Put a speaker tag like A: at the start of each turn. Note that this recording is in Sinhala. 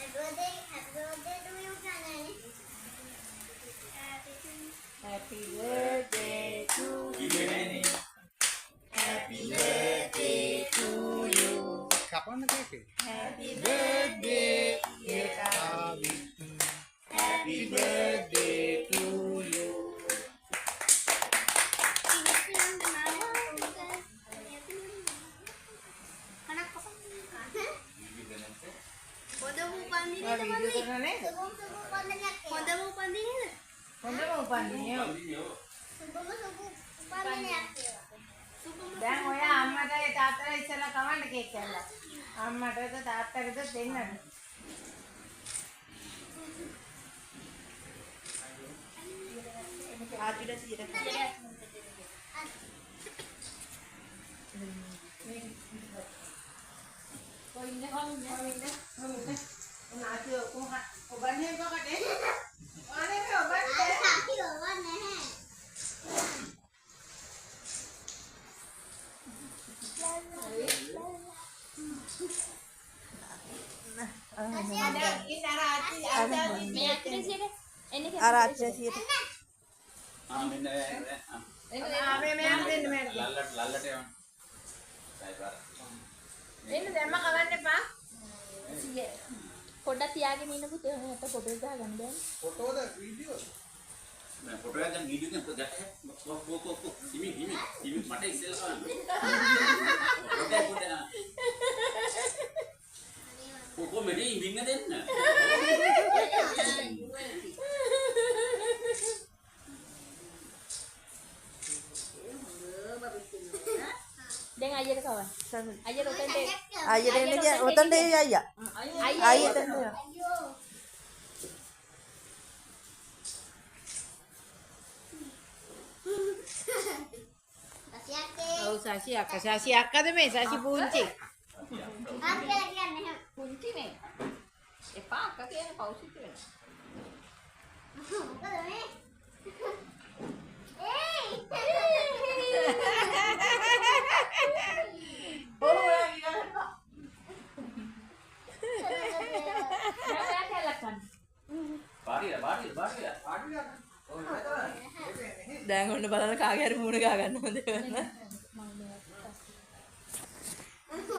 A: Happy birthday to you. Happy birthday to you.
B: Kapan cake?
A: Happy birthday, dear Abi. Happy birthday to you. දැන් ඔය අම්මට තාත්තට ඉස්සෙල්ලා කවන්න කේක් කෑල්ලා. අම්මටද තාත්තටද දෙන්නද? ආදිට 100ක්. කොයින්ද නාති ඔබන්නේ කොකටේ? ඔනේ ඔබන්නේ. තාති ඔබන්නේ නැහැ.
C: පොඩ්ඩක් තියාගෙන ඉන්න පුතේ ඔයාට ෆොටෝ ගහගන්න බෑනේ.
B: ෆොටෝද වීඩියෝද?
D: मैं फोटो या वीडियो में तो जाते हैं को हिमी मटे इसेल को मेरे हिमिंग देन
C: දැන් අයියට කවන්න. අයියට උතෙන්ට
A: අයියට එන්න ගියා. උතන්ට එයි අයියා. අයියට එන්න. ඔව් සාසි අක්කද මේ සාසි පුංචි.
C: පුංචි නේ. එපා අක්ක කියන පෞසිත වෙනවා.
E: මොකද මේ?
A: දැන් ඔන්න බලන්න කාගේ හරි මූණ ගා ගන්නවද?